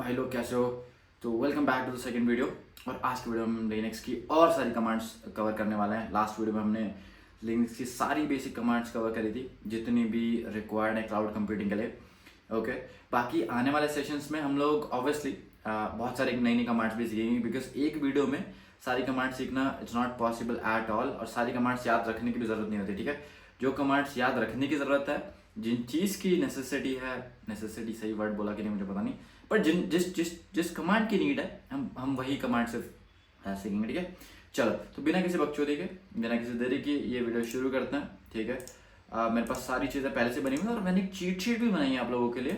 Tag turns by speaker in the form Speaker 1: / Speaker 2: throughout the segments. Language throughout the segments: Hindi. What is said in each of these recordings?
Speaker 1: भाई लोग कैसे हो। तो welcome back to the second video. और आज की वीडियो में हम लिनक्स की और सारी कमांड्स कवर करने वाले हैं। लास्ट वीडियो में हमने लिनक्स की सारी बेसिक कमांड्स कवर करी थी जितनी भी रिक्वायर्ड है क्लाउड कंप्यूटिंग के लिए। ओके, बाकी आने वाले सेशंस में हम लोग ऑब्वियसली बहुत सारी नई नई कमांड्स भी सीखेंगे, बिकॉज एक वीडियो में सारी कमांड सीखना it's not possible at all, और सारी कमांड्स याद रखने की भी ज़रूरत नहीं होती। ठीक है, जो कमांड्स याद रखने की ज़रूरत है, जिन चीज़ की नेसेसिटी है, नेसेसिटी सही वर्ड बोला कि नहीं मुझे पता नहीं, पर जिन जिस जिस जिस कमांड की नीड है हम वही कमांड सिर्फ सीखेंगे। ठीक है, चलो तो बिना किसी बकचोदी के, बिना किसी देरी की ये वीडियो शुरू करते हैं। ठीक है, मेरे पास सारी चीज़ें पहले से बनी हुई हैं और मैंने एक चीट शीट भी बनाई है आप लोगों के लिए,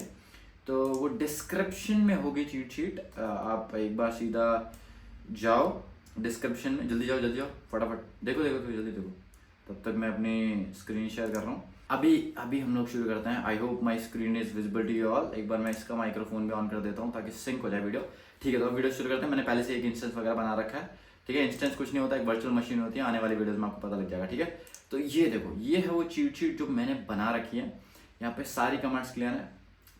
Speaker 1: तो वो डिस्क्रिप्शन में होगी चीट शीट। आप एक बार सीधा जाओ डिस्क्रिप्शन में, जल्दी जाओ फटाफट देखो जल्दी देखो, तब तक मैं अपनी स्क्रीन शेयर कर रहा हूँ। अभी हम लोग शुरू करते हैं। I hope my screen is visible to you all. एक बार मैं इसका माइक्रोफोन भी ऑन कर देता हूँ ताकि सिंक हो जाए वीडियो। ठीक है, तो वीडियो शुरू करते हैं। मैंने पहले से एक इंस्टेंस वगैरह बना रखा है। ठीक है, इंस्टेंस कुछ नहीं होता, एक वर्चुअल मशीन होती है। आने वाली वीडियोस में आपको पता लग जाएगा। ठीक है, तो ये देखो, ये है वो चीट शीट जो मैंने बना रखी है। यहाँ पे सारी कमांड्स क्लियर है।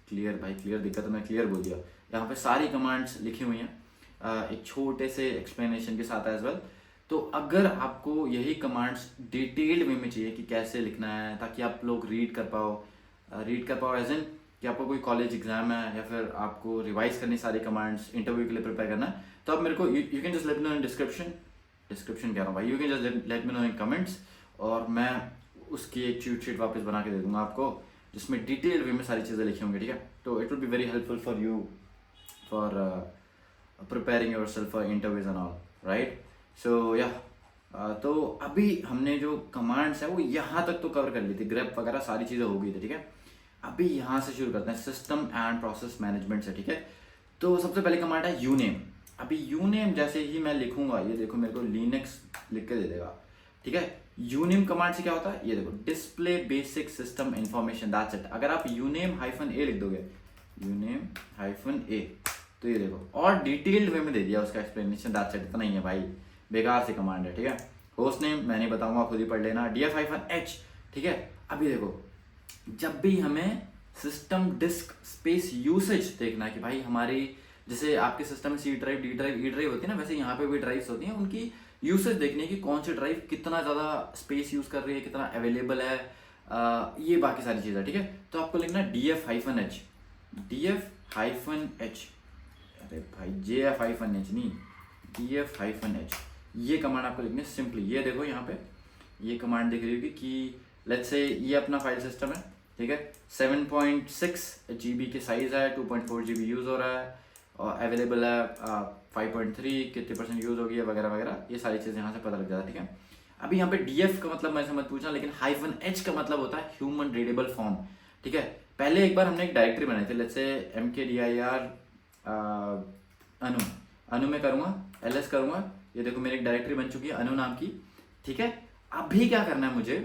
Speaker 1: क्लियर भाई क्लियर, दिक्कत है मैं क्लियर बोल दिया। यहाँ पे सारी कमांड्स लिखी हुई हैं एक छोटे से एक्सप्लेनेशन के साथ एज वेल। तो अगर आपको यही कमांड्स डिटेल्ड वे में चाहिए कि कैसे लिखना है ताकि आप लोग रीड कर पाओ एज इन कि आपको कोई कॉलेज एग्जाम है या फिर आपको रिवाइज करनी सारी कमांड्स इंटरव्यू के लिए प्रिपेयर करना है, तो आप मेरे को you can just let me know in description कह रहा हूँ भाई, you can just let me know in comments, और मैं उसकी एक चीट शीट वापस बना के दे दूंगा आपको जिसमें डिटेल्ड वे में सारी चीज़ें लिखी होंगी। ठीक है, तो it will be very helpful for you for preparing yourself for interviews and all, right. So या तो अभी हमने जो कमांड्स है वो यहाँ तक तो कवर कर ली थी, ग्रेप वगैरह सारी चीज़ें हो गई थी। ठीक है, अभी यहाँ से शुरू करते हैं सिस्टम एंड प्रोसेस मैनेजमेंट से। ठीक है, तो सबसे पहले कमांड है यूनेम। अभी यूनेम जैसे ही मैं लिखूंगा, ये देखो मेरे को लिनक्स लिख के दे देगा। ठीक है, यूनेम कमांड से क्या होता है, ये देखो, display basic system information, that's it. अगर आप यूनेम -a लिख दोगे, यूनेम -a, तो ये देखो और डिटेल्ड वे में दे दिया उसका एक्सप्लेनेशन, दैट्स इट। इतना ही है भाई, बेकार से कमांड है। ठीक है, होस्ट नेम मैं नहीं बताऊंगा, खुद ही पढ़ लेना, df-h। ठीक है, अभी देखो, जब भी हमें सिस्टम डिस्क स्पेस यूसेज देखना है कि भाई हमारी, जैसे आपके सिस्टम में C drive, D drive, E drive होती है ना, वैसे यहाँ पे भी ड्राइव्स होती हैं, उनकी यूसेज देखनी है कि कौन सी ड्राइव कितना ज़्यादा स्पेस यूज़ कर रही है, कितना अवेलेबल है, ये बाकी सारी चीज़ें। ठीक है, तो आपको लिखना है df-h, df-h, अरे भाई jf-h नहीं, df-h, ये कमांड आपको लिखनी है सिंपली। ये देखो यहाँ पे ये कमांड दिख रही होगी कि लेट्स से ये अपना फाइल सिस्टम है। ठीक है, 7.6 GB की साइज़ है, 2.4 GB यूज़ हो रहा है, और अवेलेबल है 5.3, कितने % यूज़ हो गई है वगैरह वगैरह, ये सारी चीज़ें यहाँ से पता लग जाता है। ठीक है, अभी यहाँ पे DF का मतलब मैं से मत पूछना, लेकिन -h का मतलब होता है ह्यूमन रीडेबल फॉर्म। ठीक है, पहले एक बार हमने एक डायरेक्टरी बनाई थी, लेट्स से mkdir अनु में करूँगा, ls करूँगा, ये देखो मेरी एक डायरेक्टरी बन चुकी है अनु नाम की। ठीक है, अभी क्या करना है मुझे,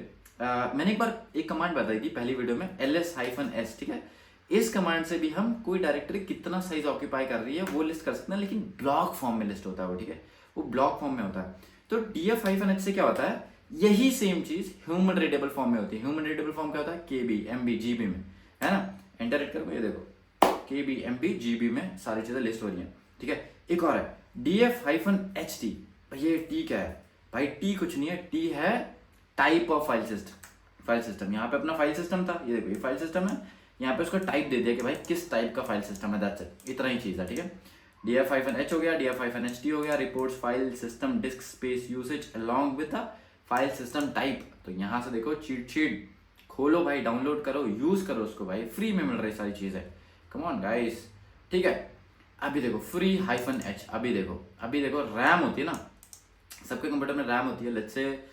Speaker 1: मैंने एक बार एक कमांड बताई थी पहली वीडियो में, ls-s। ठीक है, इस कमांड से भी हम कोई डायरेक्टरी कितना साइज ऑक्यूपाई कर रही है वो लिस्ट कर सकते हैं, लेकिन ब्लॉक फॉर्म में लिस्ट होता है वो। ठीक है, वो ब्लॉक फॉर्म में होता है। तो df-h से क्या होता है, यही सेम चीज ह्यूमन रीडेबल फॉर्म में होती है। ह्यूमन रीडेबल फॉर्म क्या होता है, KB, MB, GB में, है ना। एंटर हिट करो, ये देखो KB, MB, GB में सारी चीजें लिस्ट हो रही है। ठीक है, एक और है df-ht। ये टी क्या है भाई, टी कुछ नहीं है, टी है टाइप ऑफ फाइल सिस्टम। यहाँ पे अपना फाइल सिस्टम था, ये देखो ये फाइल सिस्टम है, यहाँ पे उसको टाइप दे दिया कि भाई किस टाइप का फाइल सिस्टम है, दैट्स इट, इतना ही चीज है। ठीक है, df-h हो गया, df-ht हो गया, reports file system disc space usage along with the file system type. तो यहाँ से देखो चीट शीट खोलो भाई, डाउनलोड करो, यूज करो उसको भाई, फ्री में मिल रही सारी चीजें, कम ऑन गाइस। ठीक है, अभी देखो free-h, अभी देखो रैम होती है ना, सबके कंप्यूटर में रैम होती है। लेट्स से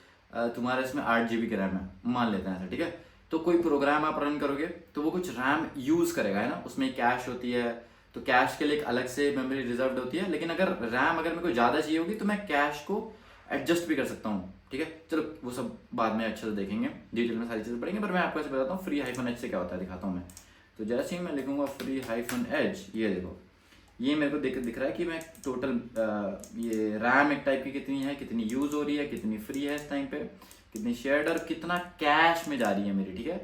Speaker 1: तुम्हारे इसमें 8 GB की रैम है, मान लेते हैं ऐसा। ठीक है, तो कोई प्रोग्राम आप रन करोगे तो वो कुछ रैम यूज करेगा, है ना, उसमें कैश होती है, तो कैश के लिए एक अलग से मेमोरी रिजर्व होती है। लेकिन अगर मेरे को ज़्यादा चाहिए होगी तो मैं कैश को एडजस्ट भी कर सकता हूँ। ठीक है, चलो वो सब बाद में अच्छे से देखेंगे, डिटेल में सारी चीज़ें पढ़ेंगे, पर मैं आपको ऐसे बताता हूँ free-h से क्या होता है, दिखाता हूँ मैं। तो जैसे ही मैं लिखूंगा free-h, ये देखो, ये मेरे को दिख रहा है कि मैं टोटल ये रैम एक टाइप की कितनी है, कितनी यूज़ हो रही है, कितनी फ्री है इस टाइम पे, कितनी शेयर्ड, और कितना कैश में जा रही है मेरी। ठीक है,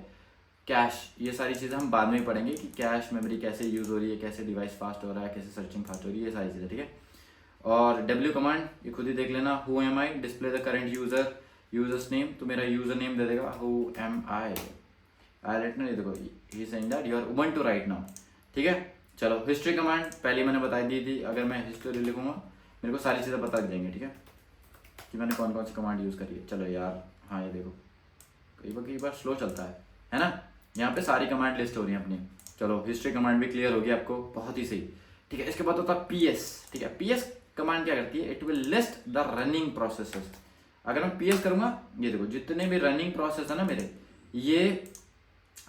Speaker 1: कैश, ये सारी चीज़ें हम बाद में ही पढ़ेंगे कि कैश मेमोरी कैसे यूज़ हो रही है, कैसे डिवाइस फास्ट हो रहा है, कैसे सर्चिंग फास्ट हो रही है, ये सारी चीज़ें, ठीक है। और डब्ल्यू कमांड ये खुद ही देख लेना, who am I, display the current user, users name, तो मेरा यूज़र नेम दे देगा हु एम आई लेट ना, ये देखो he saying that you are Ubuntu right now, ठीक है। चलो हिस्ट्री कमांड पहले मैंने बता दी थी, अगर मैं हिस्ट्री लिखूंगा मेरे को सारी चीज़ें बता देंगे, ठीक है, कि मैंने कौन कौन सी कमांड यूज़ करी है। चलो यार, हाँ ये देखो कई बार स्लो चलता है ना, यहाँ पे सारी कमांड लिस्ट हो रही है अपनी। चलो हिस्ट्री कमांड भी क्लियर होगी आपको, बहुत ही सही, ठीक है। इसके बाद होता है पीएस, ठीक है। पीएस कमांड क्या करती है, it will list the running processes. अगर मैं पीएस करूंगा, ये देखो जितने भी रनिंग प्रोसेस है ना मेरे, ये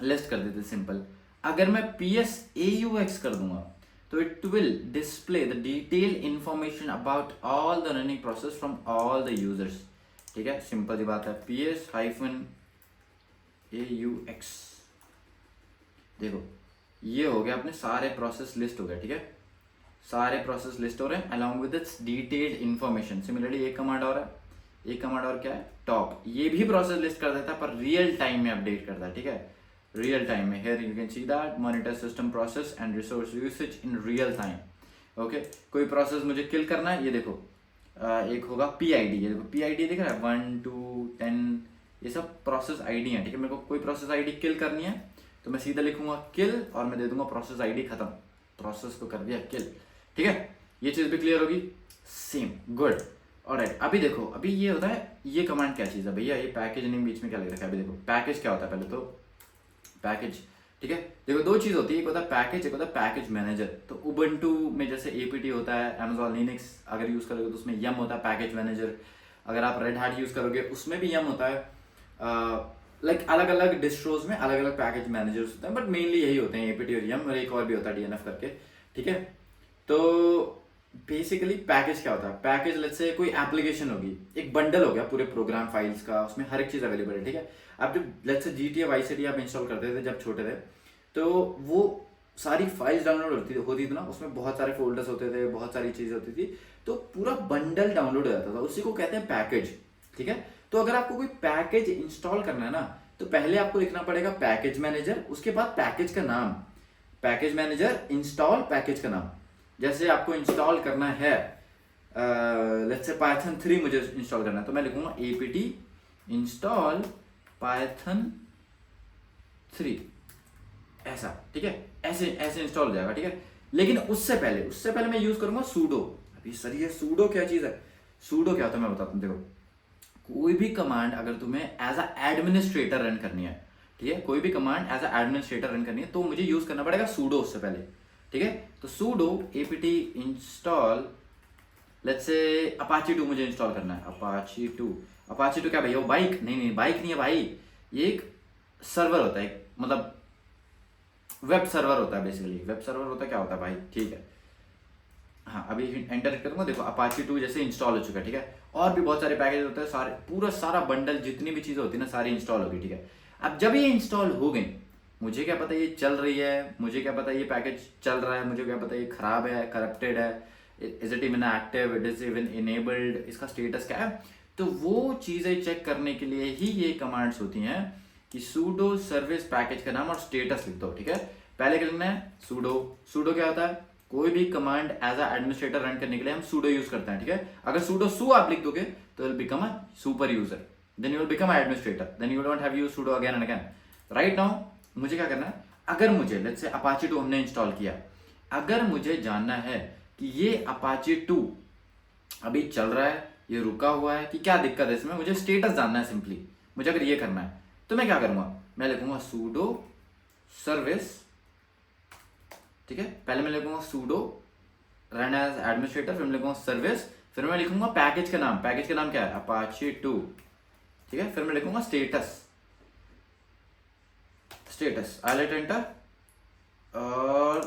Speaker 1: लिस्ट कर देते सिंपल। अगर मैं पीएस AUX कर दूंगा तो it will display the detail information about all the running process from all the users, ठीक है। सिंपल सी बात है, PS-AUX, देखो ये हो गया अपने सारे प्रोसेस लिस्ट हो गया, ठीक है। सारे प्रोसेस लिस्ट हो रहे हैं along with it's detailed information. Similarly एक कमांड और है, एक कमांड और क्या है, टॉप, ये भी प्रोसेस लिस्ट कर देता है पर रियल टाइम में अपडेट करता है, ठीक है, रियल टाइम में। Here you can see that monitor system process and resource usage in real time. Okay, कोई प्रोसेस मुझे किल करना है, ये देखो एक होगा PID, ये देखो PID दिख रहा है 1 2 10, ये सब प्रोसेस ID है, ठीक है। मेरे को कोई प्रोसेस ID किल करनी है तो मैं सीधा लिखूंगा किल और मैं दे दूंगा प्रोसेस ID, खत्म, प्रोसेस को कर दिया किल, ठीक है। ये चीज भी क्लियर होगी, सेम, गुड, ऑलराइट। अभी देखो, अभी ये होता है, ये कमांड क्या चीज़ है भैया, ये पैकेज नेम बीच में क्या लग रखा है। अभी देखो पैकेज क्या होता है, पहले तो पैकेज, ठीक है। देखो दो चीज़ होती है, एक होता है पैकेज, एक होता है पैकेज मैनेजर। तो उबंटू में जैसे APT होता है, Amazon लिनक्स अगर यूज़ करोगे तो उसमें यम होता है पैकेज मैनेजर। अगर आप रेड हैट यूज़ करोगे उसमें भी यम होता है। लाइक अलग अलग डिस्ट्रोज में अलग अलग पैकेज मैनेजर्स होते हैं, बट मेनली यही होते हैं, APT और यम, और एक और भी होता है DNF करके, ठीक है। तो बेसिकली पैकेज क्या होता है, पैकेज लेट्स से कोई एप्लीकेशन होगी, एक बंडल हो गया पूरे प्रोग्राम फाइल्स का, उसमें हर एक चीज अवेलेबल है, ठीक है। आप जब let's say GTA Vice City आप इंस्टॉल करते थे जब छोटे थे, तो वो सारी फाइल्स डाउनलोड होती थी ना, उसमें बहुत सारे फोल्डर्स होते थे, बहुत सारी चीजें होती थी, तो पूरा बंडल डाउनलोड हो जाता था, उसी को कहते हैं पैकेज, ठीक है। तो अगर आपको कोई पैकेज इंस्टॉल करना है ना, तो पहले आपको लिखना पड़ेगा पैकेज मैनेजर, उसके बाद पैकेज का नाम, पैकेज मैनेजर इंस्टॉल पैकेज का नाम। जैसे आपको इंस्टॉल करना है लेट्स से पाइथन 3 मुझे इंस्टॉल करना है, तो मैं लिखूंगा APT इंस्टॉल पाइथन 3, ऐसा, ठीक है, ऐसे ऐसे इंस्टॉल हो जाएगा, ठीक है। लेकिन उससे पहले मैं यूज करूंगा सूडो। अभी सर ये सूडो क्या चीज है, सूडो क्या होता है मैं बताता हूँ। देखो कोई भी कमांड अगर तुम्हें एज अ एडमिनिस्ट्रेटर रन करनी है, ठीक है, कोई भी command as a administrator run करनी है तो मुझे यूज करना पड़ेगा सूडो उससे पहले, ठीक है। तो pseudo APT install let's say Apache 2 मुझे इंस्टॉल करना है, अपाची 2 क्या भैया, वो बाइक नहीं, बाइक नहीं है भाई, ये एक सर्वर होता है, मतलब वेब सर्वर होता है, बेसिकली वेब सर्वर होता है, क्या होता है भाई, ठीक है। हाँ अभी एंटर करूंगा, देखो अपाची 2 जैसे इंस्टॉल हो चुका है, ठीक है। और भी बहुत सारे पैकेज होते हैं, सारे पूरा सारा बंडल जितनी भी चीजें होती है ना सारी इंस्टॉल होगी, ठीक है। अब जब ये इंस्टॉल हो गई, मुझे क्या पता ये चल रही है, मुझे क्या पता ये पैकेज चल रहा है, मुझे क्या पता ये खराब है, करप्टेड है, is it even active, it is even enabled, इसका स्टेटस क्या है। तो वो चीजें चेक करने के लिए ही ये कमांड्स होती हैं कि सूडो सर्विस पैकेज का नाम और स्टेटस लिख दो, ठीक है। पहले क्या लिखना है, सूडो क्या होता है, कोई भी command as a administrator run करने के लिए हम सूडो यूज करते हैं, ठीक है। अगर सूडो सू आप लिख दोगे तो will become a super user, then you will become a administrator, then you don't have use sudo again and again. Right now मुझे क्या करना है, अगर मुझे लेट्स से अपाची 2 हमने इंस्टॉल किया, अगर मुझे जानना है कि ये अपाची 2 अभी चल रहा है, ये रुका हुआ है, कि क्या दिक्कत है इसमें, मुझे स्टेटस जानना है सिंपली, मुझे अगर ये करना है तो मैं क्या करूंगा, मैं लिखूंगा सूडो सर्विस, ठीक है। पहले मैं लिखूंगा सूडो रन एज एडमिनिस्ट्रेटर, फिर मैं लिखूंगा सर्विस, फिर मैं लिखूंगा पैकेज का नाम क्या है, अपाची 2, ठीक है। फिर मैं लिखूंगा स्टेटस, आई लेट एंटर, और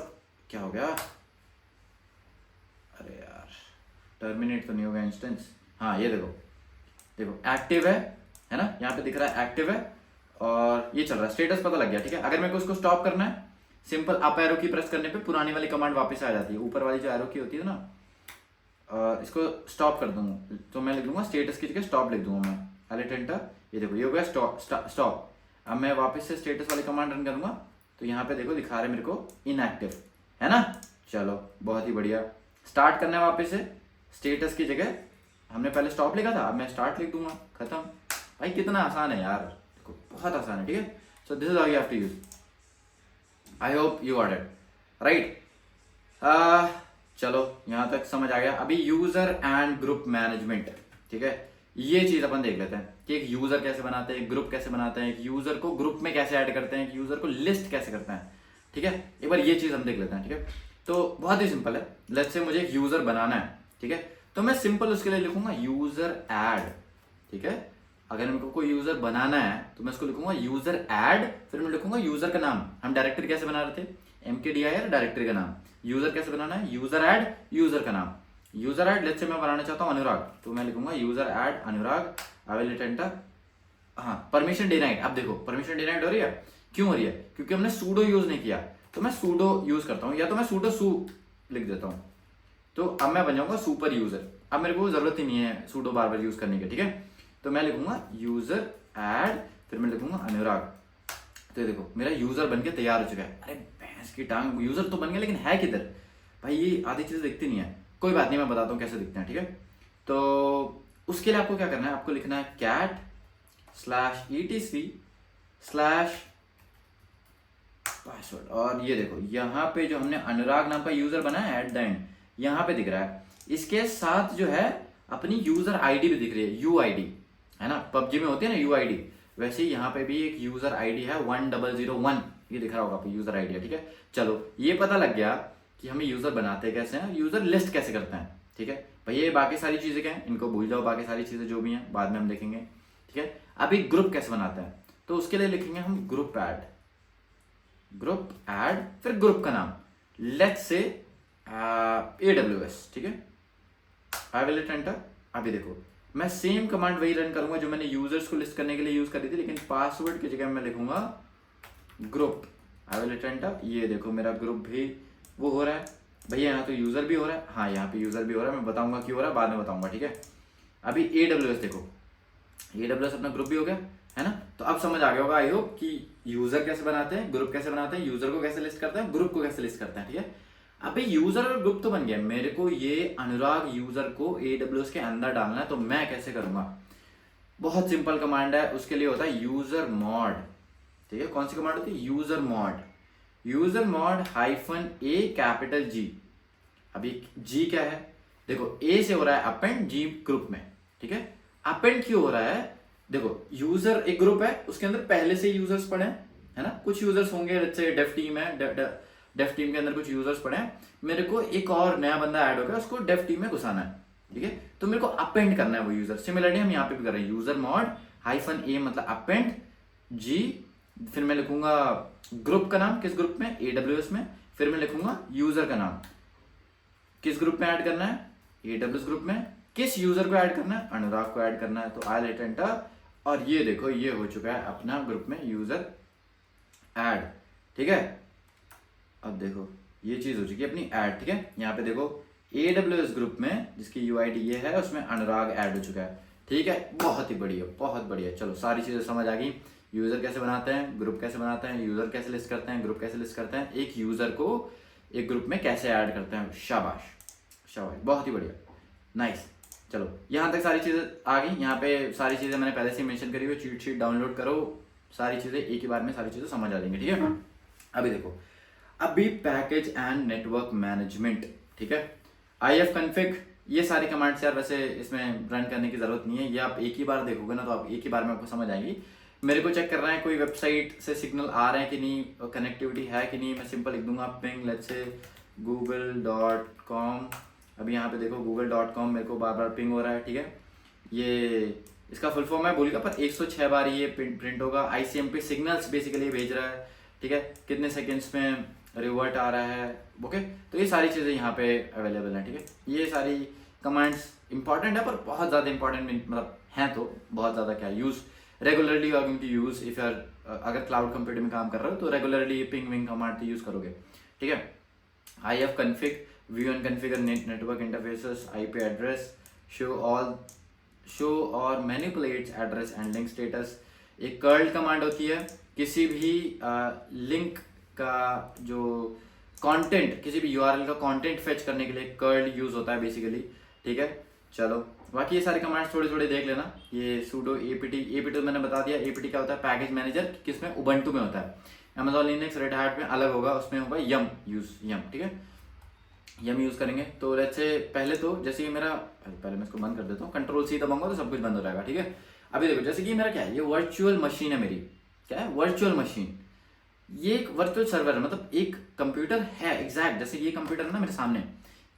Speaker 1: क्या हो गया, अरे यार टर्मिनेट तो नहीं होगा इंस्टेंस, हाँ ये देखो एक्टिव है ना, यहाँ पे दिख रहा है एक्टिव है और ये चल रहा है, स्टेटस पता लग गया, ठीक है। अगर मेरे को उसको स्टॉप करना है, सिंपल अप एरो की प्रेस करने पे पुरानी वाली कमांड वापस आ जाती है, ऊपर वाली जो एरो की होती है ना, इसको स्टॉप कर दूंगा तो मैं लिख दूंगा स्टेटस की जगह स्टॉप लिख दूंगा मैं, आई लेट एंटर, ये देखो ये हो गया स्टॉप। अब मैं वापस से स्टेटस वाली कमांड रन करूंगा तो यहाँ पे देखो दिखा रहे मेरे को इनएक्टिव, है ना। चलो बहुत ही बढ़िया। स्टार्ट करना है वापस से, स्टेटस की जगह हमने पहले स्टॉप लिखा था, अब मैं स्टार्ट लिख दूंगा, खत्म। भाई कितना आसान है यार, देखो बहुत आसान है, ठीक है। So this is how you have to use. I hope you got it right. चलो यहाँ तक समझ आ गया। अभी यूजर एंड ग्रुप मैनेजमेंट, ठीक है, ये चीज अपन देख लेते हैं कि एक यूजर कैसे बनाते हैं, एक ग्रुप कैसे बनाते हैं, एक यूजर को ग्रुप में कैसे ऐड करते हैं, एक यूजर को लिस्ट कैसे करते हैं, ठीक है। एक बार ये चीज हम देख लेते हैं, ठीक है। तो बहुत ही सिंपल है। लेट्स से मुझे एक यूजर बनाना है, ठीक है, तो मैं सिंपल उसके लिए लिखूंगा यूजर ऐड, ठीक है। अगर मेरे को कोई यूजर बनाना है तो मैं उसको लिखूंगा यूजर ऐड, फिर मैं लिखूंगा यूजर का नाम। हम डायरेक्टरी कैसे बना रहे थे, MKDIR डायरेक्टरी का नाम। यूजर कैसे बनाना है, यूजर ऐड, यूजर का नाम। यूजर ऐड लेट्स से मैं बनाना चाहता हूँ अनुराग, तो मैं लिखूंगा user add Anurag. I will hit enter. हाँ, परमिशन डिनाइड। अब देखो परमिशन डिनाइड हो रही है, क्यों हो रही है, क्योंकि हमने सूडो यूज नहीं किया। तो मैं सूडो यूज करता हूँ, या तो मैं सूडो सू लिख देता हूँ, तो अब मैं बन जाऊंगा सुपर यूजर। अब मेरे को जरूरत ही नहीं है सूडो बार बार यूज करने की, ठीक है। तो मैं लिखूंगा यूजर ऐड, फिर मैं लिखूंगा अनुराग। तो देखो मेरा यूजर बन के तैयार हो चुका है। अरे भैंस की टांग, यूजर तो बन गया लेकिन है किधर भाई, ये आधी चीजें दिखती नहीं है। कोई बात नहीं, मैं बताता हूँ कैसे दिखते हैं, ठीक है। तो उसके लिए आपको क्या करना है, आपको लिखना है cat/etc/password। और ये देखो यहाँ पे जो हमने अनुराग नाम का यूजर बना है एट द एंड, यहाँ पे दिख रहा है। इसके साथ जो है अपनी यूजर आईडी भी दिख रही है, UID, है ना। पबजी में होती है ना UID, वैसे ही यहाँ पे भी एक यूजर आईडी है 1001, ये दिख रहा होगा आपको यूजर आईडी है, ठीक है। चलो ये पता लग गया कि हमें यूजर बनाते कैसे हैं, यूजर लिस्ट कैसे करते हैं, ठीक है। भैया ये बाकी सारी चीजें क्या हैं, इनको भूल जाओ, बाकी सारी चीजें जो भी हैं बाद में हम देखेंगे, ठीक है। अभी ग्रुप कैसे बनाते हैं, तो उसके लिए लिखेंगे हम ग्रुप ऐड, फिर ग्रुप का नाम लेट्स से AWS, ठीक है। I will hit enter. अभी देखो मैं सेम कमांड वही रन करूंगा जो मैंने यूजर्स को लिस्ट करने के लिए यूज करी थी, लेकिन पासवर्ड की जगह मैं लिखूंगा group. I will hit enter. ये देखो मेरा ग्रुप भी वो हो रहा है भैया, यहाँ तो यूजर भी हो रहा है, हाँ यहाँ पे यूजर भी हो रहा है, मैं बताऊंगा क्यों हो रहा है, बाद में बताऊंगा, ठीक है। अभी AWS देखो, AWS अपना ग्रुप भी हो गया, है ना। तो अब समझ आ गया होगा आई होप कि यूजर कैसे बनाते हैं, ग्रुप कैसे बनाते हैं, यूजर को कैसे लिस्ट करते हैं, ग्रुप को कैसे लिस्ट करते हैं, ठीक है। अभी यूजर और ग्रुप तो बन गया, मेरे को ये अनुराग यूजर को AWS के अंदर डालना है, तो मैं कैसे करूंगा। बहुत सिंपल कमांड है, उसके लिए होता है यूजर मॉड, ठीक है। कौन सी कमांड होती है, यूजर मॉड -A G। अभी G क्या है, देखो A से हो रहा है अपेंड, G ग्रुप में, ठीक है। अपेंड क्यों हो रहा है, देखो यूजर एक ग्रुप है, उसके अंदर पहले से यूजर्स पड़े हैं, है ना। कुछ यूजर्स होंगे, जैसे डेफ टीम है, डेफ टीम के अंदर कुछ यूजर्स पड़े हैं, मेरे को एक और नया बंदा ऐड हो गया, उसको डेफ टीम में घुसाना है, ठीक है। तो मेरे को अपेंड करना है वो यूजर। सिमिलरली हम यहाँ पे भी कर रहे हैं, यूजर मॉड -A मतलब अपेंड G, फिर मैं लिखूंगा ग्रुप का नाम, किस ग्रुप में, AWS में, फिर मैं लिखूंगा यूजर का नाम, किस ग्रुप में ऐड करना है, AWS ग्रुप में, किस यूजर को ऐड करना है, अनुराग को ऐड करना है। तो आई विल हिट एंटर, और ये देखो ये हो चुका है अपना ग्रुप में यूजर ऐड, ठीक है। अब देखो ये चीज हो चुकी है अपनी ऐड, ठीक है। यहाँ पे देखो AWS ग्रुप में जिसकी UID ये है, उसमें अनुराग ऐड हो चुका है, ठीक है। बहुत ही बढ़िया, बहुत बढ़िया। चलो सारी चीजें समझ आ गई, यूजर कैसे बनाते हैं, ग्रुप कैसे बनाते हैं, यूजर कैसे लिस्ट करते हैं, ग्रुप कैसे लिस्ट करते हैं, एक यूजर को एक ग्रुप में कैसे ऐड करते हैं। शाबाश शाबाश, बहुत ही बढ़िया, नाइस। चलो यहाँ तक सारी चीजें आ गई। यहाँ पे सारी चीजें मैंने पहले से मेंशन करी हुई, चीट शीट डाउनलोड करो, सारी चीजें एक ही बार में सारी चीजें समझ आ जाएंगी, ठीक है। अभी देखो, अभी पैकेज एंड नेटवर्क मैनेजमेंट, ठीक है। IF config, ये सारी कमांड्स यार वैसे इसमें रन करने की जरूरत नहीं है, ये आप एक ही बार देखोगे ना तो आप एक ही बार में आपको समझ आएगी। मेरे को चेक करना है कोई वेबसाइट से सिग्नल आ रहे हैं कि नहीं, कनेक्टिविटी है कि नहीं, मैं सिंपल लिख दूंगा पिंग लेट्स से google.com। अभी यहाँ पे देखो google.com मेरे को बार बार पिंग हो रहा है, ठीक है। ये इसका फुल फॉर्म मैं भूल गया, पर 106 बार ये प्रिंट होगा। ICMP सिग्नल्स बेसिकली भेज रहा है, ठीक है, कितने सेकेंड्स में रिवर्ट आ रहा है, ओके। तो ये सारी चीज़ें यहाँ पे अवेलेबल हैं, ठीक है। ये सारी कमांड्स इंपॉर्टेंट है, पर बहुत ज़्यादा इंपॉर्टेंट मतलब हैं, तो बहुत ज़्यादा क्या use regularly you are going to use if your, अगर क्लाउड कंप्यूटिंग में काम कर रहे हो तो रेगुलरली पिंग विंग कमांड तो यूज़ करोगे, ठीक है। IF config, view and configure network interfaces, IP address, show or manipulates address and link status। एक curl कमांड होती है किसी भी लिंक का जो कंटेंट, किसी भी यूआरएल का कंटेंट फेच करने के लिए कर्ल यूज होता है बेसिकली, ठीक है। चलो बाकी ये सारे कमांड्स थोड़े थोड़े देख लेना। ये sudo apt मैंने बता दिया। apt क्या होता है, पैकेज मैनेजर, किसमें, उबंटू में होता है। अमेजॉन लिनक्स रेड हैट में अलग होगा, उसमें होगा यम यूज, ठीक है, यम यूज करेंगे। तो लेट्स से पहले तो जैसे कि मेरा, पहले मैं इसको बंद कर देता हूँ, कंट्रोल सी दबाऊंगा तो सब कुछ बंद हो जाएगा, ठीक है। अभी देखो जैसे कि मेरा क्या है, ये वर्चुअल मशीन है मेरी, क्या है, वर्चुअल मशीन। ये एक वर्चुअल सर्वर है, मतलब एक कंप्यूटर है एग्जैक्ट, जैसे ये कंप्यूटर है ना मेरे सामने,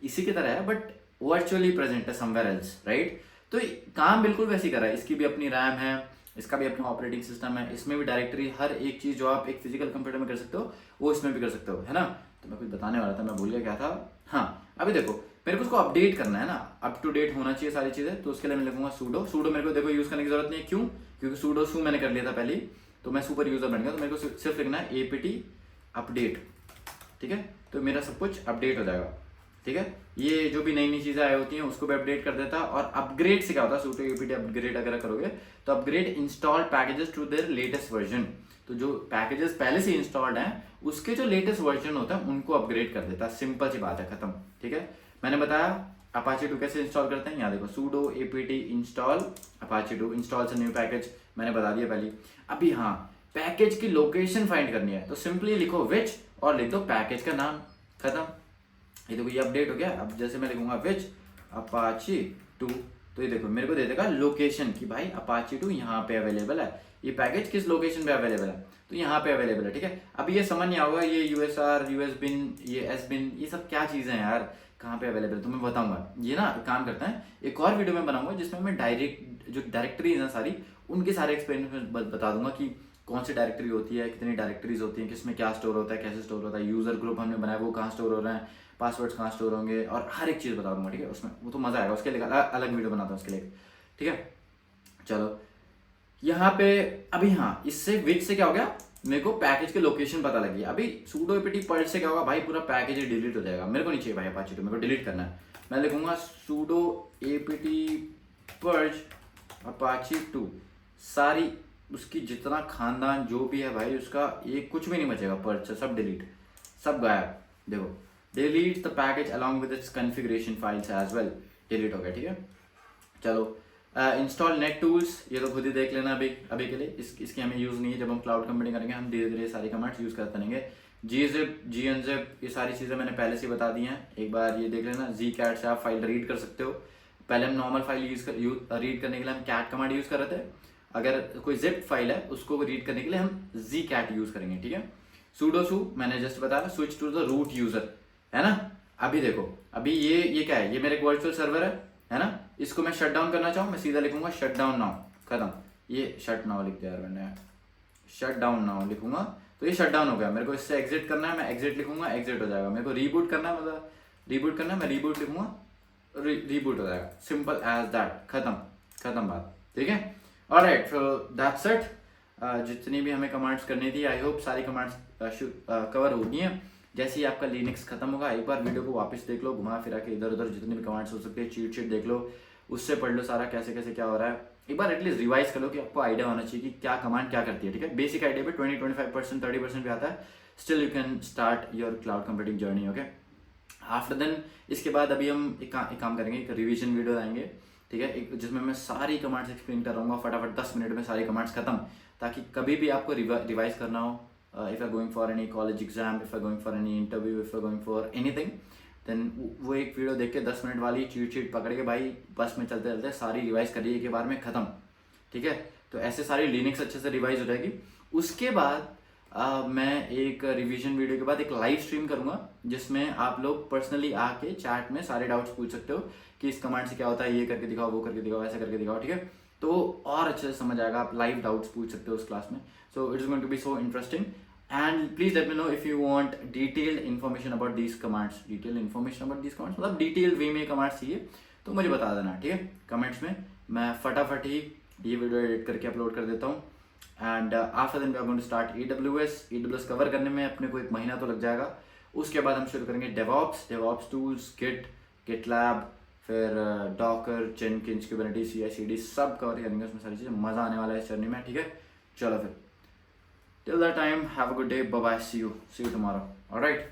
Speaker 1: इसी की तरह है, बट वर्चुअली प्रेजेंट है समवेयर एल्स, राइट। तो काम बिल्कुल वैसे ही कर रहा है, इसकी भी अपनी रैम है, इसका भी अपना ऑपरेटिंग सिस्टम है, इसमें भी डायरेक्टरी, हर एक चीज जो आप एक फिजिकल कंप्यूटर में कर सकते हो वो इसमें भी कर सकते हो, है ना। तो मैं कुछ बताने वाला था, मैं भूल गया क्या था। हाँ अभी देखो, मेरे को उसको अपडेट करना है ना, अप टू डेट होना चाहिए सारी चीजें, तो उसके लिए मैं लिखूंगा सूडो मेरे को देखो यूज करने की जरूरत नहीं है, क्यों, क्योंकि सूडो सू मैंने कर लिया था पहले, तो मैं सुपर यूजर बन गया, तो मेरे को सिर्फ लिखना है apt अपडेट, ठीक है। तो मेरा सब कुछ अपडेट हो जाएगा, ठीक है। ये जो भी नई नई चीजें आई होती हैं उसको भी अपडेट कर देता है। और अपग्रेड से क्या होता है, sudo apt अपग्रेड अगर करोगे तो upgrade install packages to their latest version, तो जो पैकेजेस पहले से इंस्टॉल्ड हैं उसके जो लेटेस्ट वर्जन होता है उनको अपग्रेड कर देता है। सिंपल सी बात है, खत्म, ठीक है। मैंने बताया अपाचे 2 कैसे इंस्टॉल करते हैं, यहाँ देखो sudo apt install Apache 2 install से न्यू पैकेज, मैंने बता दिया पहले। अभी हाँ, पैकेज की लोकेशन फाइंड करनी है तो सिंपली लिखो विच और लिख दो पैकेज का नाम, खत्म। ये देखो ये अपडेट हो गया। अब जैसे मैं लिखूंगा विच अपाची 2, तो ये देखो मेरे को दे देगा लोकेशन कि भाई अपाची 2 यहाँ पे अवेलेबल है, ये पैकेज किस लोकेशन पे अवेलेबल है, तो यहाँ पे अवेलेबल है, ठीक है। अब ये समझ नहीं आऊगा ये यूएसआर, यूएस बिन, ये एस बिन, ये सब क्या चीजें हैं यार, कहाँ पे अवेलेबल है, तो मैं बताऊंगा। ये ना काम करता है, एक और वीडियो में बनाऊंगा जिसमें मैं डायरेक्ट जो डायरेक्टरीज हैं सारी, उनके सारे एक्सपेरिमेंट बता दूंगा कि कौन सी डायरेक्टरी होती है, कितनी डायरेक्टरीज होती हैं, किसमें क्या स्टोर होता है, कैसे स्टोर होता है, यूजर ग्रुप हमने बनाया वो कहाँ स्टोर हो रहे हैं, पासवर्ड्स कहाँ स्टोर होंगे, और हर एक चीज़ बता दूंगा, ठीक है। उसमें वो तो मजा आएगा, उसके लिए अलग वीडियो बनाता हूँ उसके लिए, ठीक है। चलो यहाँ पे अभी हाँ, इससे विच से क्या हो गया, मेरे को पैकेज के लोकेशन पता लगी। अभी sudo apt पर्ज से क्या होगा भाई, पूरा पैकेज ही डिलीट हो जाएगा, मेरे को नहीं चाहिए भाई अपाचे 2, मेरे को डिलीट करना है। मैं लिखूंगा sudo apt पर्ज अपाचे 2, सारी उसकी जितना खानदान जो भी है भाई उसका, एक कुछ भी नहीं बचेगा पर्ज से, सब डिलीट, सब गायब। देखो delete the package along with its configuration files as well, delete हो गया, ठीक है। चलो इंस्टॉल नेट टूल्स, ये तो खुद ही देख लेना अभी के लिए, इसकी हमें यूज़ नहीं है। जब हम क्लाउड कंप्यूटिंग करेंगे हम धीरे धीरे सारी कमांड्स यूज़ करते रहेंगे। gzip gnzip, ये सारी चीज़ें मैंने पहले से बता दी हैं, एक बार ये देख लेना। zcat से आप फाइल रीड कर सकते हो, पहले हम नॉर्मल फाइल रीड करने के लिए हम cat कमांड यूज़ कर रहे थे, अगर कोई जिप फाइल है उसको रीड करने के लिए हम zcat यूज़ करेंगे, ठीक है। sudo su मैंने जस्ट बताया, switch to the root user, है ना। अभी देखो, अभी ये क्या है, ये मेरे एक वर्चुअल सर्वर है ना, इसको मैं शट डाउन करना चाहूँ, मैं सीधा लिखूंगा शट डाउन नाउ, खत्म। ये शट नाउ लिख दिया यार मैंने, शट डाउन नाउ लिखूंगा तो ये शट डाउन हो गया। मेरे को इससे एग्जिट करना है, मैं एग्जिट लिखूंगा, एग्जिट हो जाएगा। मेरे को रीबूट करना है, मतलब रीबूट करना है, मैं रीबूट लिखूंगा, रीबूट हो जाएगा, सिंपल एज दैट, खत्म बात, ठीक है। Alright, so that's it. जितनी भी हमें कमांड्स करनी थी, आई होप सारी कमांड्स कवर होगी हैं। जैसे ही आपका लिनक्स खत्म होगा, एक बार वीडियो को वापस देख लो, घुमा फिरा के इधर उधर जितने भी कमांड्स हो सकते हैं, चीट शीट देख लो, उससे पढ़ लो सारा कैसे कैसे क्या हो रहा है। एक बार एटलीस्ट रिवाइज कर लो कि आपको आइडिया होना चाहिए कि क्या कमांड क्या करती है, ठीक है। बेसिक आइडिया पे 20-25% 30% भी आता है, still you can start your cloud computing journey, okay. After then इसके बाद अभी हम एक काम करेंगे, एक रिविजन वीडियो आएंगे, ठीक है, एक जिसमें मैं सारी कमांड्स एक्सप्लेन कर रहूँगा फटाफट 10 मिनट में सारी कमांड्स खत्म, ताकि कभी भी आपको रिवाइज करना हो, if you're going for any college exam, if you're going for any interview, if you're going for anything, then वो एक वीडियो देख के 10 मिनट वाली चीट शीट पकड़ के भाई बस में चलते चलते सारी रिवाइज करिए एक बार में, खत्म, ठीक है। तो ऐसे सारी लिनक्स अच्छे से रिवाइज हो जाएगी। उसके बाद मैं एक रिवीजन वीडियो के बाद एक लाइव स्ट्रीम करूंगा, जिसमें आप लोग पर्सनली आके चैट में सारे डाउट्स पूछ सकते हो कि इस कमांड से क्या होता है, ये करके दिखाओ, वो करके दिखाओ, ऐसा करके दिखाओ, ठीक है। तो और अच्छे से समझ आएगा, आप लाइव डाउट्स पूछ सकते हो उस क्लास में। So it's going to be so interesting, and please let me know if you want detailed information about these commands, मतलब detailed वे में कमांड्स चाहिए तो मुझे बता देना, ठीक है, कमेंट्स में। मैं फटाफट ही ये वीडियो एडिट करके अपलोड कर देता हूँ। And after then we are going to start AWS cover करने में अपने को 1 महीना तो लग जाएगा। उसके बाद हम शुरू करेंगे डेवॉप्स टूल्स, गिटलैब, फिर डॉकर, जेनकिंस, कुबरनेटिस, CI/CD सब कवर करेंगे उसमें सारी चीज़ें। मज़ा आने वाला है इस जर्नी में, ठीक है। चलो फिर till that time have a good day, bye bye, see you tomorrow, alright.